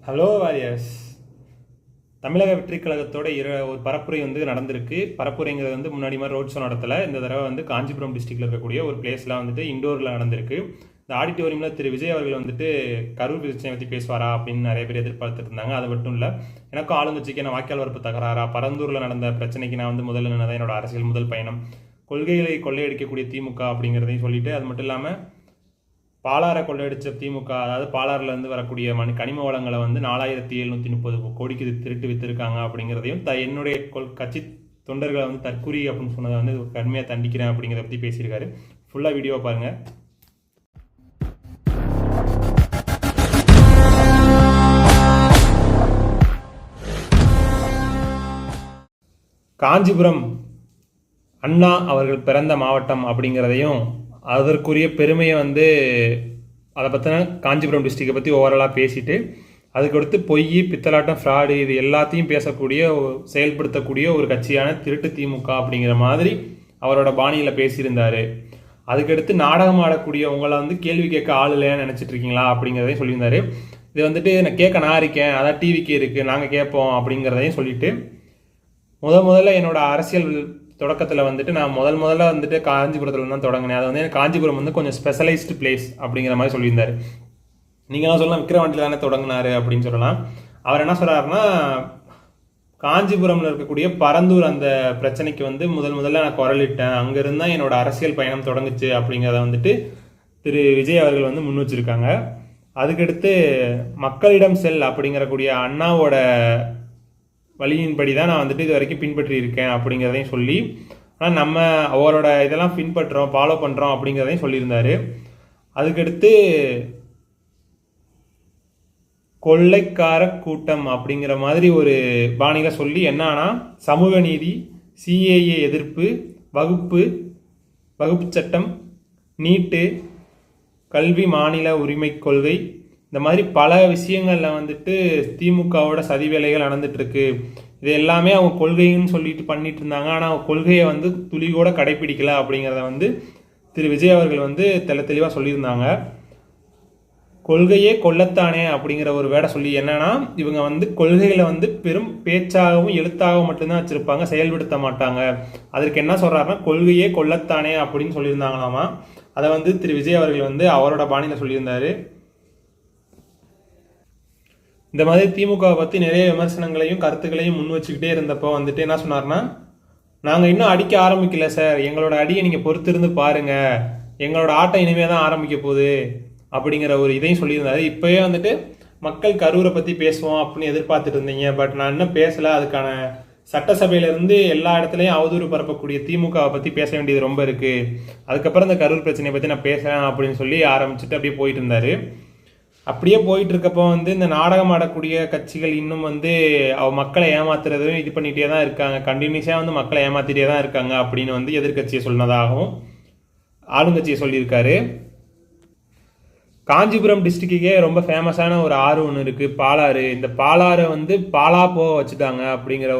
Hello warriors. தமிழக வெற்றிக் கழகத்தோட ஒரு பரப்புரை நடந்திருக்கு. பரப்புரைங்கிறது முன்னாடி மாதிரி ரோட் ஷோ நடத்தலை. இந்த தடவை காஞ்சிபுரம் டிஸ்ட்ரிக்டில் இருக்கக்கூடிய ஒரு பிளேஸில் இண்டோரில் நடந்திருக்கு. இந்த ஆடிட்டோரியமில் திரு விஜய் அவர்கள் கரூர் பிரச்சனை பற்றி பேசுவாரா அப்படின்னு நிறைய பேர் எதிர்பார்த்துட்டு இருந்தாங்க. அது மட்டும் இல்லை, எனக்கும் ஆளுங்கட்சிக்கு நான் வாய்க்கால் வரப்பு தகராறா, பரந்தூரில் நடந்த பிரச்சனைக்கு நான் முதல்ல நின்னதான் என்னோட அரசியல் முதல் பயணம், கொள்கைகளை கொள்ளையடிக்கக்கூடிய திமுக அப்படிங்கிறதையும் சொல்லிட்டு, அது மட்டும் இல்லாமல் பாலாரை கொள்ளையடிச்ச திமுக, அதாவது பாலாறுலேருந்து வரக்கூடிய கனிம வளங்களை 4730 கோடிக்கு திருட்டு வித்திருக்காங்க அப்படிங்கிறதையும் என்னுடைய கட்சி தொண்டர்களை தற்குறி அப்படின்னு சொன்னதை கடுமையாக தண்டிக்கிறேன் அப்படிங்கிறத பற்றி பேசியிருக்காரு. ஃபுல்லாக வீடியோ பாருங்கள். காஞ்சிபுரம் அண்ணா அவர்கள் பிறந்த மாவட்டம் அப்படிங்கிறதையும் அதற்குரிய பெருமையை அதை பற்றின காஞ்சிபுரம் டிஸ்ட்ரிக்டை பற்றி ஓவராலாக பேசிட்டு, அதுக்கடுத்து பொய், பித்தலாட்டம், ஃப்ராடு இது எல்லாத்தையும் பேசக்கூடிய செயல்படுத்தக்கூடிய ஒரு கட்சியான திருட்டு திமுக அப்படிங்கிற மாதிரி அவரோட பாணியில் பேசியிருந்தார். அதுக்கடுத்து நாடகம் ஆடக்கூடியவங்களை கேள்வி கேட்க ஆள் இல்லையான்னு நினச்சிட்டு இருக்கீங்களா அப்படிங்கிறதையும் சொல்லியிருந்தார். இது நான் கேட்க நான் இருக்கேன், அதான் டிவிக்கு இருக்குது, நாங்கள் கேட்போம் அப்படிங்கிறதையும் சொல்லிட்டு, முதல்ல என்னோட அரசியல் தொடக்கத்தில் நான் முதல்ல காஞ்சிபுரத்தில் தான் தொடங்கினேன். அது காஞ்சிபுரம் கொஞ்சம் ஸ்பெஷலைஸ்டு பிளேஸ் அப்படிங்கிற மாதிரி சொல்லியிருந்தார். நீங்களாம் சொல்லலாம் விக்கிரவாண்டியில் தானே தொடங்கினார் அப்படின்னு சொல்லலாம். அவர் என்ன சொல்கிறாருன்னா, காஞ்சிபுரமில் இருக்கக்கூடிய பரந்தூர் அந்த பிரச்சனைக்கு முதல்ல நான் குரலிட்டேன், அங்கேருந்து தான் என்னோட அரசியல் பயணம் தொடங்குச்சு அப்படிங்கிறத திரு விஜய் அவர்கள் முன் வச்சிருக்காங்க. அதுக்கடுத்து மக்களிடம் செல் அப்படிங்கிறக்கூடிய அண்ணாவோட வழியின்படி தான் நான் இது வரைக்கும் பின்பற்றி இருக்கேன் அப்படிங்கிறதையும் சொல்லி, ஆனால் நம்ம அவரோட இதெல்லாம் பின்பற்றுறோம், ஃபாலோ பண்ணுறோம் அப்படிங்கிறதையும் சொல்லியிருந்தார். அதுக்கடுத்து கொள்ளைக்கார கூட்டம் அப்படிங்கிற மாதிரி ஒரு பாணியில் சொல்லி, என்னன்னா சமூக நீதி, சிஏஏ எதிர்ப்பு, வகுப்பு சட்டம், நீட்டு, கல்வி மாநில உரிமை கொள்கை, இந்த மாதிரி பல விஷயங்களில் திமுகவோட சதி வேலைகள் நடந்துட்டுருக்கு. இது எல்லாமே அவங்க கொள்கைன்னு சொல்லிட்டு பண்ணிட்டு இருந்தாங்க. ஆனால் அவங்க கொள்கையை துளி கூட கடைப்பிடிக்கல அப்படிங்கிறத திரு விஜய் அவர்கள் தெளிவாக சொல்லியிருந்தாங்க. கொள்கையே கொல்லத்தானே அப்படிங்கிற ஒரு வேடை சொல்லி, என்னன்னா இவங்க கொள்கைகளை பெரும் பேச்சாகவும் எழுத்தாகவும் மட்டும்தான் வச்சுருப்பாங்க, செயல்படுத்த மாட்டாங்க. அதற்கு என்ன சொல்கிறாருன்னா, கொள்கையே கொல்லத்தானே அப்படின்னு சொல்லியிருந்தாங்களாமா. அதை திரு விஜய் அவர்கள் அவரோட பாணியில் சொல்லியிருந்தார். இந்த மாதிரி திமுகவை பற்றி நிறைய விமர்சனங்களையும் கருத்துக்களையும் முன் வச்சுக்கிட்டே இருந்தப்போ என்ன சொன்னார்னா, நாங்கள் இன்னும் அடிக்க ஆரம்பிக்கல சார், எங்களோட அடியை நீங்கள் பொறுத்திருந்து பாருங்க, எங்களோட ஆட்டம் இனிமே தான் ஆரம்பிக்க போகுது அப்படிங்கிற ஒரு இதையும் சொல்லியிருந்தாரு. இப்போயே மக்கள் கரூரை பற்றி பேசுவோம் அப்படின்னு எதிர்பார்த்துட்டு இருந்தீங்க, பட் நான் இன்னும் பேசலை. அதுக்கான சட்டசபையிலேருந்து எல்லா இடத்துலையும் அவதூறு பரப்பக்கூடிய திமுகவை பற்றி பேச வேண்டியது ரொம்ப இருக்குது, அதுக்கப்புறம் இந்த கரூர் பிரச்சனையை பற்றி நான் பேசுகிறேன் அப்படின்னு சொல்லி ஆரம்பிச்சுட்டு அப்படியே போயிட்டு இருந்தார். அப்படியே போயிட்டு இருக்கப்போ இந்த நாடகம் ஆடக்கூடிய கட்சிகள் இன்னும் மக்களை ஏமாத்துறதும் இது பண்ணிகிட்டே தான் இருக்காங்க, கண்டினியூஸாக மக்களை ஏமாத்திட்டே தான் இருக்காங்க அப்படின்னு எதிர்கட்சியை சொன்னதாகவும் ஆளுங்கட்சியை சொல்லியிருக்காரு. காஞ்சிபுரம் டிஸ்ட்ரிக்டுக்கே ரொம்ப ஃபேமஸான ஒரு ஆறு ஒன்று இருக்குது, பாலாறு. இந்த பாலாறை பாலா போக வச்சுட்டாங்க அப்படிங்கிற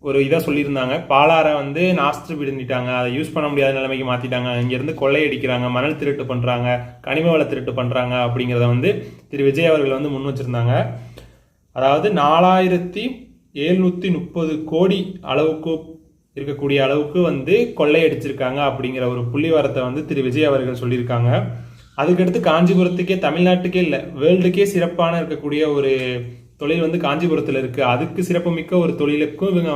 ஒரு இதை சொல்லியிருந்தாங்க. பாலாரை நாஸ்திரி பிடிட்டாங்க, அதை யூஸ் பண்ண முடியாத நிலைமைக்கு மாற்றிட்டாங்க, இங்கேருந்து கொள்ளையடிக்கிறாங்க, மணல் திருட்டு பண்ணுறாங்க, கனிம வள திருட்டு பண்ணுறாங்க அப்படிங்கிறத திரு விஜய் அவர்கள் முன் வச்சுருந்தாங்க. அதாவது 4730 கோடி அளவுக்கு இருக்கக்கூடிய அளவுக்கு கொள்ளையடிச்சிருக்காங்க அப்படிங்கிற ஒரு புள்ளிவரத்தை திரு விஜய் அவர்கள் சொல்லியிருக்காங்க. அதுக்கடுத்து காஞ்சிபுரத்துக்கே, தமிழ்நாட்டுக்கே இல்லை வேர்ல்டுக்கே சிறப்பான இருக்கக்கூடிய ஒரு தொழில் காஞ்சிபுரத்தில் இருக்குது. அதுக்கு சிறப்புமிக்க ஒரு தொழிலுக்கும் இவங்க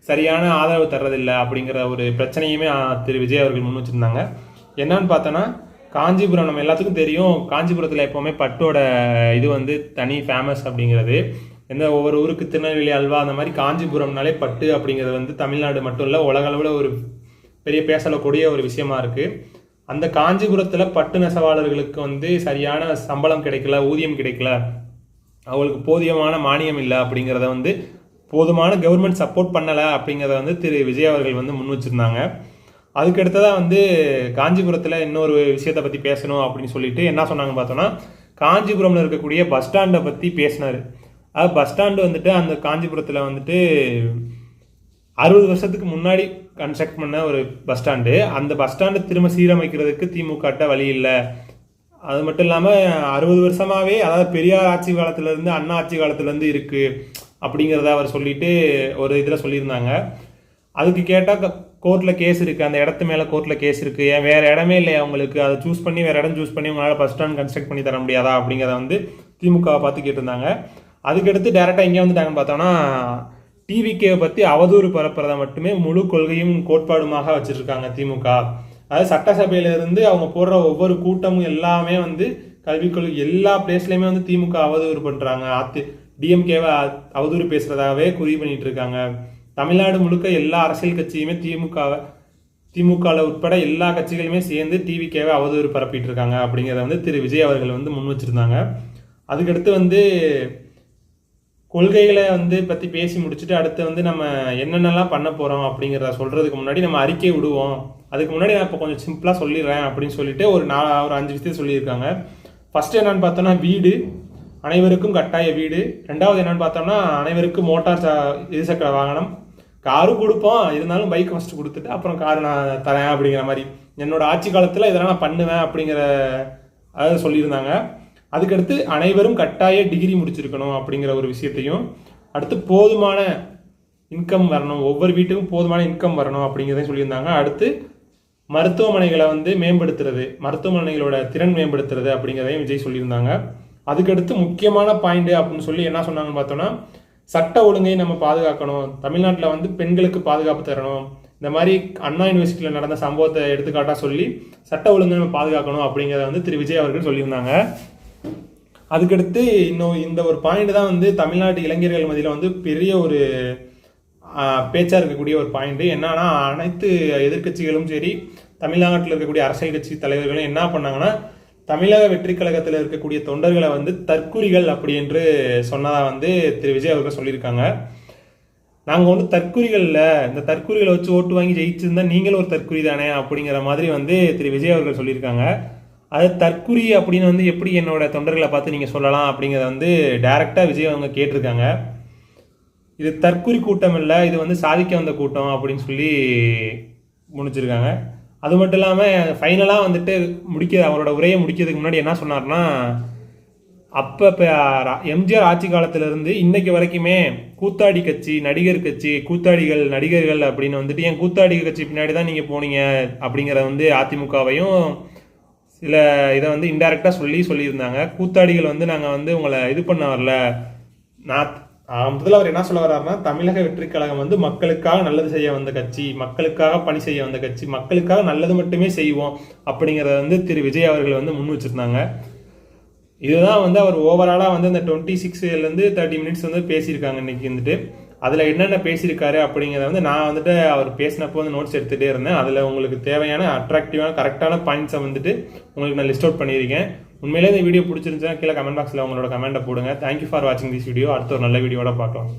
சரியான ஆதரவு தர்றதில்லை அப்படிங்கிற ஒரு பிரச்சனையுமே திரு விஜய் அவர்கள் முன் வச்சுருந்தாங்க. என்னன்னு பார்த்தோன்னா, காஞ்சிபுரம் நம்ம எல்லாத்துக்கும் தெரியும், காஞ்சிபுரத்தில் எப்போவுமே பட்டோட இது தனி ஃபேமஸ் அப்படிங்கிறது. ஒவ்வொரு ஊருக்கு திருநெல்வேலி அல்வா அந்த மாதிரி காஞ்சிபுரம்னாலே பட்டு அப்படிங்கிறது தமிழ்நாடு மட்டும் இல்லை, உலக அளவில் ஒரு பெரிய பேசக்கூடிய ஒரு விஷயமா இருக்குது. அந்த காஞ்சிபுரத்தில் பட்டு நெசவாளர்களுக்கு சரியான சம்பளம் கிடைக்கல, ஊதியம் கிடைக்கல, அவங்களுக்கு போதியமான மானியம் இல்லை அப்படிங்கிறத போதுமான கவர்மெண்ட் சப்போர்ட் பண்ணலை அப்படிங்கிறத திரு விஜய் அவர்கள் முன் வச்சுருந்தாங்க. அதுக்கடுத்ததாக காஞ்சிபுரத்தில் இன்னொரு விஷயத்தை பற்றி பேசணும் அப்படின்னு சொல்லிட்டு என்ன சொன்னாங்க பார்த்தோன்னா, காஞ்சிபுரமில் இருக்கக்கூடிய பஸ் ஸ்டாண்டை பற்றி பேசினார். அது பஸ் ஸ்டாண்டு அந்த காஞ்சிபுரத்தில் 60 வருஷத்துக்கு முன்னாடி கன்ஸ்ட்ரக்ட் பண்ண ஒரு பஸ் ஸ்டாண்டு. அந்த பஸ் ஸ்டாண்டை திரும்ப சீரமைக்கிறதுக்கு திமுக வழி இல்லை, அது மட்டும் இல்லாமல் 60 வருஷமாகவே, அதாவது பெரியார் ஆட்சி காலத்திலேருந்து அண்ணா ஆட்சி காலத்திலேருந்து இருக்குது அப்படிங்கிறத அவர் சொல்லிட்டு ஒரு இதில் சொல்லியிருந்தாங்க. அதுக்கு கேட்டால் கோர்ட்டில் கேஸ் இருக்குது, அந்த இடத்து மேலே கோர்ட்டில் கேஸ் இருக்குது, ஏன் வேறு இடமே இல்லை அவங்களுக்கு, அதை சூஸ் பண்ணி வேறு இடம் சூஸ் பண்ணி உங்களால் பஸ் ஸ்டாண்ட் கன்ஸ்ட்ரக்ட் பண்ணி தர முடியாதா அப்படிங்கிறத வந்து திமுகவை பார்த்து கேட்டிருந்தாங்க. அதுக்கடுத்து டேரெக்டாக எங்கே வந்துட்டாங்கன்னு பார்த்தோன்னா, டிவிகேவை பற்றி அவதூறு பரப்புறதை மட்டுமே முழு கொள்கையும் கோட்பாடுமாக வச்சுருக்காங்க திமுக. அதாவது சட்டசபையிலிருந்து அவங்க போடுற ஒவ்வொரு கூட்டமும் எல்லாமே வந்து கல்விக் கொள்கை எல்லா பிளேஸ்லையுமே வந்து திமுக அவதூறு பண்ணுறாங்க. டிஎம்கேவை அவதூறு பேசுகிறதாவே குறி பண்ணிட்டு இருக்காங்க. தமிழ்நாடு முழுக்க எல்லா அரசியல் கட்சியுமே திமுகவில் உட்பட எல்லா கட்சிகளுமே சேர்ந்து டிவிகேவை அவதூறு பரப்பிட்டு இருக்காங்க அப்படிங்கிறத வந்து திரு விஜய் அவர்கள் வந்து முன் வச்சிருந்தாங்க. அதுக்கடுத்து வந்து கொள்கைகளை வந்து பற்றி பேசி முடிச்சுட்டு அடுத்து வந்து நம்ம என்னென்னலாம் பண்ண போகிறோம் அப்படிங்கிறத சொல்கிறதுக்கு முன்னாடி நம்ம அறிக்கை விடுவோம். அதுக்கு முன்னாடி நான் இப்போ கொஞ்சம் சிம்பிளாக சொல்லிடுறேன் அப்படின்னு சொல்லிட்டு ஒரு 5 விஷயத்தை சொல்லியிருக்காங்க. ஃபஸ்ட்டு என்னென்னு பார்த்தோன்னா வீடு, அனைவருக்கும் கட்டாய வீடு. ரெண்டாவது என்னென்னு பார்த்தோம்னா அனைவருக்கும் மோட்டார் இருசக்கர வாகனம். காரும் கொடுப்போம், இருந்தாலும் பைக் ஃபஸ்ட்டு கொடுத்துட்டு அப்புறம் காரு நான் தரேன் அப்படிங்கிற மாதிரி, என்னோட ஆட்சி காலத்தில் இதெல்லாம் நான் பண்ணுவேன் அப்படிங்கிற அதாவது சொல்லியிருந்தாங்க. அதுக்கடுத்து அனைவரும் கட்டாய டிகிரி முடிச்சிருக்கணும் அப்படிங்கிற ஒரு விஷயத்தையும், அடுத்து போதுமான இன்கம் வரணும், ஒவ்வொரு வீட்டுக்கும் போதுமான இன்கம் வரணும் அப்படிங்கிறதையும் சொல்லியிருந்தாங்க. அடுத்து மருத்துவமனைகளை வந்து மேம்படுத்துறது, மருத்துவமனைகளோட திறன் மேம்படுத்துறது அப்படிங்கிறதையும் விஜய் சொல்லியிருந்தாங்க. அதுக்கடுத்து முக்கியமான பாயிண்ட் அப்படின்னு சொல்லி என்ன சொன்னாங்கன்னு பார்த்தோன்னா, சட்ட ஒழுங்கை நம்ம பாதுகாக்கணும், தமிழ்நாட்டில் வந்து பெண்களுக்கு பாதுகாப்பு தரணும், இந்த மாதிரி அண்ணா யூனிவர்சிட்டியில் நடந்த சம்பவத்தை எடுத்துக்காட்டாக சொல்லி சட்ட ஒழுங்கை நம்ம பாதுகாக்கணும் அப்படிங்கிறத வந்து திரு விஜய் அவர்கள் சொல்லியிருந்தாங்க. அதுக்கடுத்து இன்னும் இந்த ஒரு பாயிண்ட் தான் வந்து தமிழ்நாட்டு இளைஞர்கள் மத்தியில் வந்து பெரிய ஒரு பேச்சாக இருக்கக்கூடிய ஒரு பாயிண்ட். என்னன்னா, அனைத்து எதிர்கட்சிகளும் சரி தமிழ்நாட்டில் இருக்கக்கூடிய அரசியல் கட்சி தலைவர்களும் என்ன பண்ணாங்கன்னா, தமிழக வெற்றி கழகத்தில் இருக்கக்கூடிய தொண்டர்களை வந்து தற்குறிகள் அப்படி என்று சொன்னதாக வந்து திரு விஜய் அவர்கள் சொல்லியிருக்காங்க. நாங்கள் வந்து தற்குறிகளில், இந்த தற்குறிகளை வச்சு ஓட்டு வாங்கி ஜெயிச்சிருந்தா நீங்களும் ஒரு தற்குறி தானே அப்படிங்கிற மாதிரி வந்து திரு விஜய் அவர்கள் சொல்லியிருக்காங்க. அது தற்குறி அப்படின்னு வந்து எப்படி என்னோட தொண்டர்களை பார்த்து நீங்கள் சொல்லலாம் அப்படிங்கிறத வந்து டைரெக்டாக விஜய் அவங்க கேட்டிருக்காங்க. இது தற்குறி கூட்டம் இல்லை, இது வந்து சாதிக்க வந்த கூட்டம் அப்படின்னு சொல்லி முடிச்சிருக்காங்க. அது மட்டும் இல்லாமல் ஃபைனலாக வந்துட்டு அவரோட உரையை முடிக்கிறதுக்கு முன்னாடி என்ன சொன்னார்னா, அப்போ இப்போ எம்ஜிஆர் ஆட்சி காலத்திலேருந்து இன்னைக்கு வரைக்குமே கூத்தாடி கட்சி, நடிகர் கட்சி, கூத்தாடிகள் நடிகர்கள் அப்படின்னு வந்துட்டு ஏன் கூத்தாடி கட்சி பின்னாடி தான் நீங்கள் போனீங்க அப்படிங்கிறத வந்து அதிமுகவையும் சில இதை வந்து இன்டைரக்டாக சொல்லியிருந்தாங்க. கூத்தாடிகள் வந்து நாங்கள் வந்து உங்களை இது பண்ண வரல, முதல்ல அவர் என்ன சொல்ல வர்றாருன்னா, தமிழக வெற்றி கழகம் வந்து மக்களுக்காக நல்லது செய்ய வந்த கட்சி, மக்களுக்காக பணி செய்ய வந்த கட்சி, மக்களுக்காக நல்லது மட்டுமே செய்வோம் அப்படிங்கிறத வந்து திரு விஜய் அவர்கள் வந்து முன் வச்சிருந்தாங்க. இதுதான் வந்து அவர் ஓவராலாக வந்து இந்த 26லேருந்து 30 மினிட்ஸ் வந்து பேசியிருக்காங்க இன்னைக்கு வந்துட்டு. அதில் என்னென்ன பேசியிருக்காரு அப்படிங்கிறத வந்து நான் வந்துட்டு அவர் பேசினப்போ வந்து நோட்ஸ் எடுத்துகிட்டே இருந்தேன். அதில் உங்களுக்கு தேவையான அட்ராக்டிவான கரெக்டான பாயிண்ட்ஸை வந்துட்டு உங்களுக்கு நான் லிஸ்ட் அவுட் பண்ணியிருக்கேன். உண்மையிலே இந்த வீடியோ பிடிச்சிருந்துச்சுன்னா கீழே கமெண்ட் பாக்ஸில் உங்களோட கமெண்ட்டை போடுங்க. தேங்க்யூ ஃபார் வாட்சிங் திஸ் வீடியோ. அடுத்த ஒரு நல்ல வீடியோட பார்க்கலாம்.